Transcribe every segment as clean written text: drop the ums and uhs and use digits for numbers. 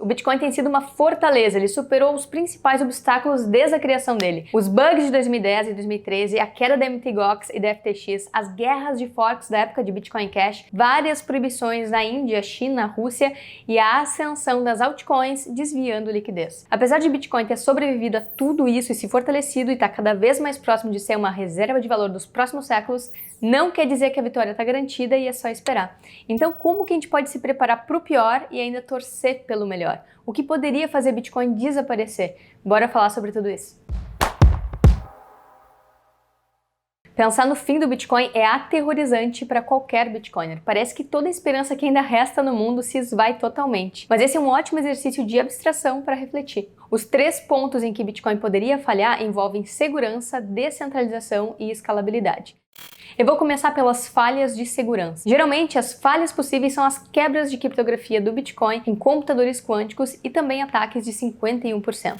o Bitcoin tem sido uma fortaleza, ele superou os principais obstáculos desde a criação dele. Os bugs de 2010 e 2013, a queda da Mt. Gox e da FTX, as guerras de forks da época de Bitcoin Cash, várias proibições na Índia, China, Rússia e a ascensão das altcoins desviando liquidez. Apesar de Bitcoin ter sobrevivido a tudo isso e se fortalecido e estar cada vez mais próximo de ser uma reserva de valor dos próximos séculos, não quer dizer que a vitória está garantida e é só esperar. Então, como que a gente pode se preparar para o pior e ainda torcer pelo melhor? O que poderia fazer Bitcoin desaparecer? Bora falar sobre tudo isso. Pensar no fim do Bitcoin é aterrorizante para qualquer Bitcoiner. Parece que toda a esperança que ainda resta no mundo se esvai totalmente. Mas esse é um ótimo exercício de abstração para refletir. Os 3 pontos em que Bitcoin poderia falhar envolvem segurança, descentralização e escalabilidade. Eu vou começar pelas falhas de segurança. Geralmente, as falhas possíveis são as quebras de criptografia do Bitcoin em computadores quânticos e também ataques de 51%.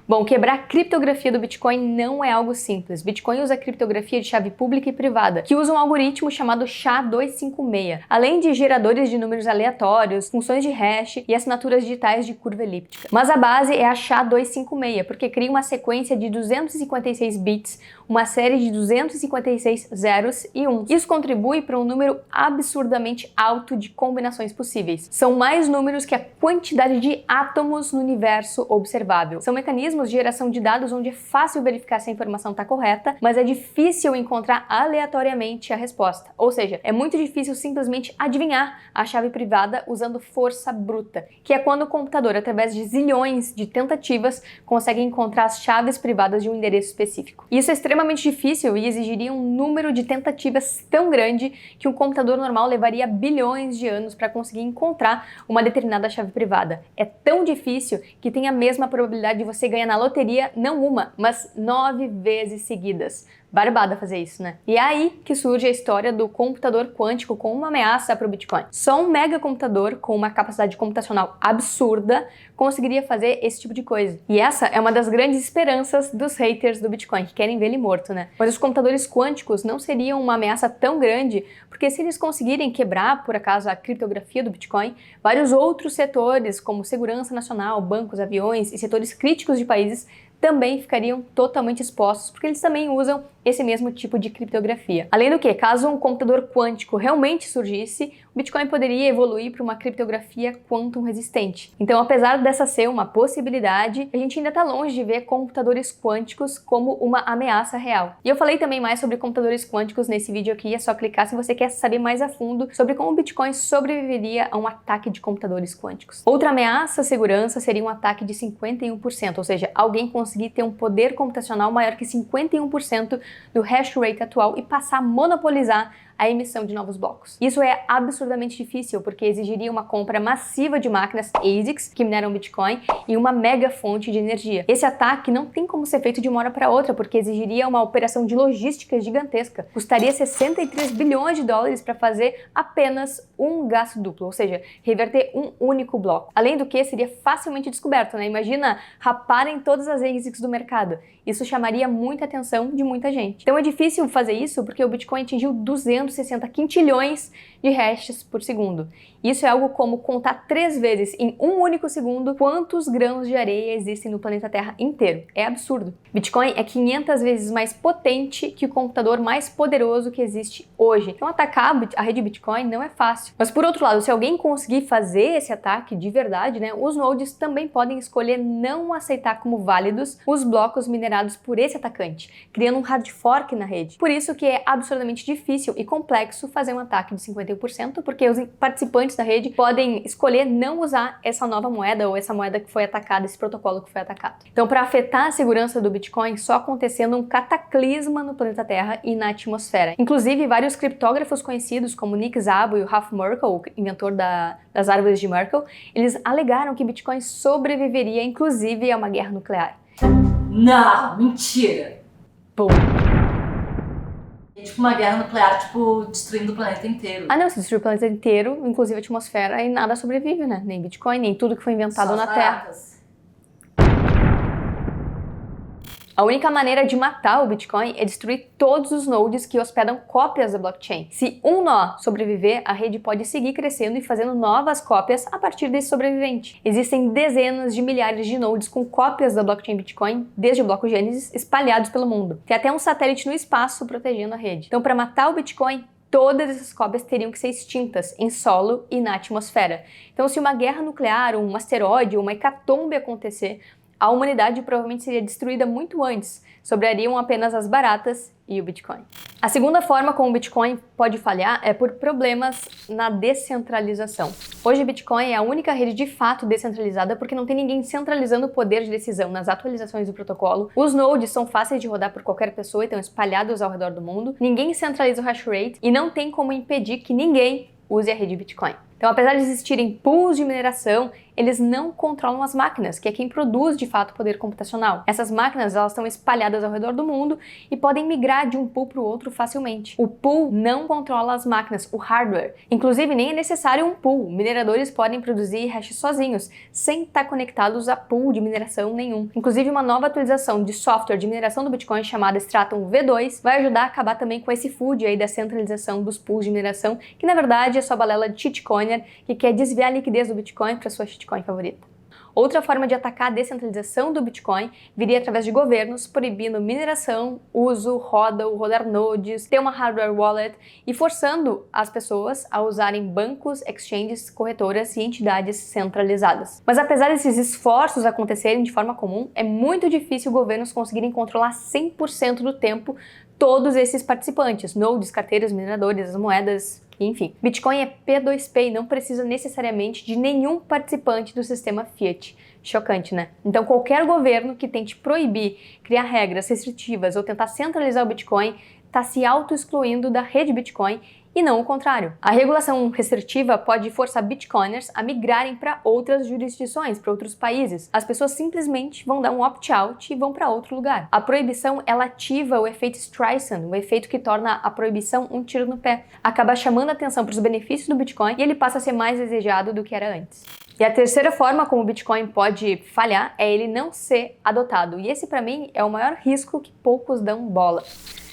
Bom, quebrar a criptografia do Bitcoin não é algo simples. Bitcoin usa criptografia de chave pública e privada, que usa um algoritmo chamado SHA-256, além de geradores de números aleatórios, funções de hash e assinaturas digitais de curva elíptica. Mas a base é a SHA-256, porque cria uma sequência de 256 bits, uma série de 256 zeros e 1. Isso contribui para um número absurdamente alto de combinações possíveis. São mais números que a quantidade de átomos no universo observável. São mecanismos de geração de dados onde é fácil verificar se a informação está correta, mas é difícil encontrar aleatoriamente a resposta. Ou seja, é muito difícil simplesmente adivinhar a chave privada usando força bruta, que é quando o computador, através de zilhões de tentativas, consegue encontrar as chaves privadas de um endereço específico. Isso é extremamente difícil e exigiria um número de tentativas tão grande que um computador normal levaria bilhões de anos para conseguir encontrar uma determinada chave privada. É tão difícil que tem a mesma probabilidade de você ganhar na loteria, não uma, mas 9 vezes seguidas. Barbada fazer isso, né? E é aí que surge a história do computador quântico como uma ameaça para o Bitcoin. Só um megacomputador com uma capacidade computacional absurda conseguiria fazer esse tipo de coisa. E essa é uma das grandes esperanças dos haters do Bitcoin, que querem ver ele morto, né? Mas os computadores quânticos não seriam uma ameaça tão grande, porque se eles conseguirem quebrar, por acaso, a criptografia do Bitcoin, vários outros setores, como segurança nacional, bancos, aviões e setores críticos de países, também ficariam totalmente expostos, porque eles também usam esse mesmo tipo de criptografia. Além do que, caso um computador quântico realmente surgisse, o Bitcoin poderia evoluir para uma criptografia quantum resistente. Então, apesar dessa ser uma possibilidade, a gente ainda está longe de ver computadores quânticos como uma ameaça real. E eu falei também mais sobre computadores quânticos nesse vídeo aqui, é só clicar se você quer saber mais a fundo sobre como o Bitcoin sobreviveria a um ataque de computadores quânticos. Outra ameaça à segurança seria um ataque de 51%, ou seja, alguém conseguir ter um poder computacional maior que 51% do hash rate atual e passar a monopolizar a emissão de novos blocos. Isso é absurdamente difícil porque exigiria uma compra massiva de máquinas ASICs que mineram Bitcoin e uma mega fonte de energia. Esse ataque não tem como ser feito de uma hora para outra porque exigiria uma operação de logística gigantesca. Custaria 63 bilhões de dólares para fazer apenas um gasto duplo, ou seja, reverter um único bloco. Além do que, seria facilmente descoberto, né? Imagina raparem todas as ASICs do mercado. Isso chamaria muita atenção de muita gente. Então é difícil fazer isso porque o Bitcoin atingiu 260 quintilhões de hashes por segundo. Isso é algo como contar 3 vezes em um único segundo quantos grãos de areia existem no planeta Terra inteiro. É absurdo. Bitcoin é 500 vezes mais potente que o computador mais poderoso que existe hoje. Então atacar a rede Bitcoin não é fácil. Mas por outro lado, se alguém conseguir fazer esse ataque de verdade, né, os nodes também podem escolher não aceitar como válidos os blocos minerados por esse atacante, criando um hard fork na rede. Por isso que é absurdamente difícil e complexo fazer um ataque de 51%, porque os participantes da rede podem escolher não usar essa nova moeda ou essa moeda que foi atacada, esse protocolo que foi atacado. Então, para afetar a segurança do Bitcoin, só acontecendo um cataclisma no planeta Terra e na atmosfera. Inclusive, vários criptógrafos conhecidos, como Nick Szabo e o Ralph Merkle, o inventor das árvores de Merkle, eles alegaram que Bitcoin sobreviveria, inclusive, a uma guerra nuclear. Não, mentira! Bom. É tipo uma guerra nuclear, tipo, destruindo o planeta inteiro. Ah não, se destruir o planeta inteiro, inclusive a atmosfera, e nada sobrevive, né? Nem Bitcoin, nem tudo que foi inventado Só na as Terra. baratas. A única maneira de matar o Bitcoin é destruir todos os nodes que hospedam cópias da blockchain. Se um nó sobreviver, a rede pode seguir crescendo e fazendo novas cópias a partir desse sobrevivente. Existem dezenas de milhares de nodes com cópias da blockchain Bitcoin, desde o bloco Gênesis, espalhados pelo mundo. Tem até um satélite no espaço protegendo a rede. Então, para matar o Bitcoin, todas essas cópias teriam que ser extintas em solo e na atmosfera. Então, se uma guerra nuclear, um asteroide ou uma hecatombe acontecer, a humanidade provavelmente seria destruída muito antes, sobrariam apenas as baratas e o Bitcoin. A segunda forma como o Bitcoin pode falhar é por problemas na descentralização. Hoje o Bitcoin é a única rede de fato descentralizada porque não tem ninguém centralizando o poder de decisão nas atualizações do protocolo. Os nodes são fáceis de rodar por qualquer pessoa e estão espalhados ao redor do mundo. Ninguém centraliza o hash rate e não tem como impedir que ninguém use a rede Bitcoin. Então, apesar de existirem pools de mineração, eles não controlam as máquinas, que é quem produz de fato o poder computacional. Essas máquinas elas estão espalhadas ao redor do mundo e podem migrar de um pool para o outro facilmente. O pool não controla as máquinas, o hardware. Inclusive, nem é necessário um pool. Mineradores podem produzir hash sozinhos, sem estar conectados a pool de mineração nenhum. Inclusive, uma nova atualização de software de mineração do Bitcoin chamada Stratum V2 vai ajudar a acabar também com esse food aí da centralização dos pools de mineração, que na verdade é só balela de shitcoiner que quer desviar a liquidez do Bitcoin para sua shitcoin favorita. Outra forma de atacar a descentralização do Bitcoin viria através de governos proibindo mineração, uso, rodar nodes, ter uma hardware wallet e forçando as pessoas a usarem bancos, exchanges, corretoras e entidades centralizadas. Mas apesar desses esforços acontecerem de forma comum, é muito difícil governos conseguirem controlar 100% do tempo todos esses participantes, nodes, carteiras, mineradores, as moedas, enfim. Bitcoin é P2P e não precisa necessariamente de nenhum participante do sistema fiat. Chocante, né? Então qualquer governo que tente proibir, criar regras restritivas ou tentar centralizar o Bitcoin está se auto-excluindo da rede Bitcoin e não o contrário. A regulação restritiva pode forçar bitcoiners a migrarem para outras jurisdições, para outros países. As pessoas simplesmente vão dar um opt-out e vão para outro lugar. A proibição, ela ativa o efeito Streisand, o efeito que torna a proibição um tiro no pé. Acaba chamando a atenção para os benefícios do Bitcoin e ele passa a ser mais desejado do que era antes. E a terceira forma como o Bitcoin pode falhar é ele não ser adotado. E esse, para mim, é o maior risco que poucos dão bola.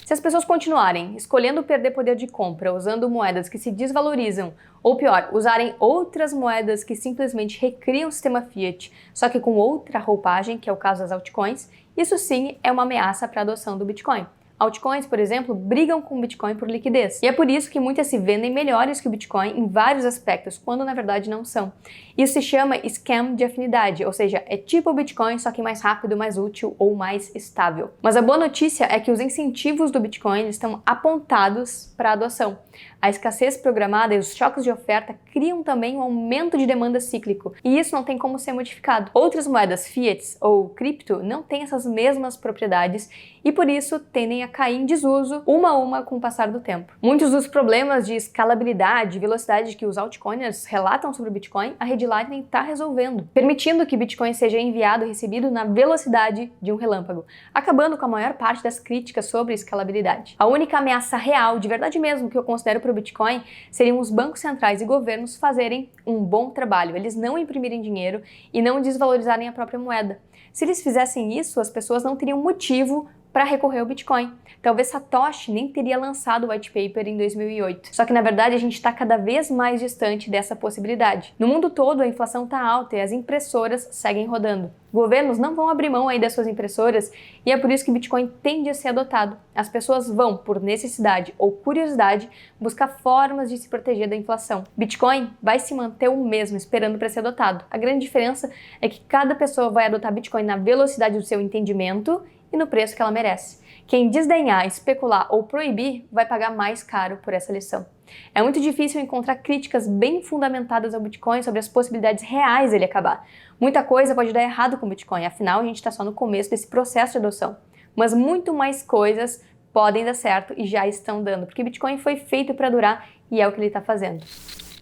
Se as pessoas continuarem escolhendo perder poder de compra usando moedas que se desvalorizam, ou pior, usarem outras moedas que simplesmente recriam o sistema fiat, só que com outra roupagem, que é o caso das altcoins, isso sim é uma ameaça para a adoção do Bitcoin. Altcoins, por exemplo, brigam com o Bitcoin por liquidez. E é por isso que muitas se vendem melhores que o Bitcoin em vários aspectos, quando na verdade não são. Isso se chama scam de afinidade, ou seja, é tipo o Bitcoin, só que mais rápido, mais útil ou mais estável. Mas a boa notícia é que os incentivos do Bitcoin estão apontados para a adoção. A escassez programada e os choques de oferta criam também um aumento de demanda cíclico, e isso não tem como ser modificado. Outras moedas fiat ou cripto não têm essas mesmas propriedades e por isso tendem a cair em desuso uma a uma com o passar do tempo. Muitos dos problemas de escalabilidade e velocidade que os altcoiners relatam sobre o Bitcoin, a rede Lightning está resolvendo, permitindo que Bitcoin seja enviado e recebido na velocidade de um relâmpago, acabando com a maior parte das críticas sobre escalabilidade. A única ameaça real, de verdade mesmo, que eu considero para o Bitcoin seriam os bancos centrais e governos fazerem um bom trabalho, eles não imprimirem dinheiro e não desvalorizarem a própria moeda. Se eles fizessem isso, as pessoas não teriam motivo para recorrer ao Bitcoin. Talvez Satoshi nem teria lançado o white paper em 2008. Só que na verdade a gente está cada vez mais distante dessa possibilidade. No mundo todo a inflação está alta e as impressoras seguem rodando. Governos não vão abrir mão aí das suas impressoras e é por isso que o Bitcoin tende a ser adotado. As pessoas vão, por necessidade ou curiosidade, buscar formas de se proteger da inflação. Bitcoin vai se manter o mesmo, esperando para ser adotado. A grande diferença é que cada pessoa vai adotar Bitcoin na velocidade do seu entendimento e no preço que ela merece. Quem desdenhar, especular ou proibir vai pagar mais caro por essa lição. É muito difícil encontrar críticas bem fundamentadas ao Bitcoin sobre as possibilidades reais dele acabar. Muita coisa pode dar errado com o Bitcoin, afinal a gente está só no começo desse processo de adoção. Mas muito mais coisas podem dar certo e já estão dando, porque o Bitcoin foi feito para durar e é o que ele está fazendo.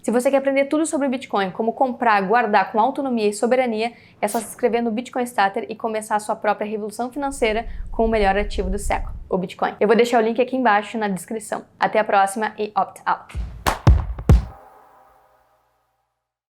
Se você quer aprender tudo sobre Bitcoin, como comprar, guardar com autonomia e soberania, é só se inscrever no Bitcoin Starter e começar a sua própria revolução financeira com o melhor ativo do século, o Bitcoin. Eu vou deixar o link aqui embaixo na descrição. Até a próxima e opt out!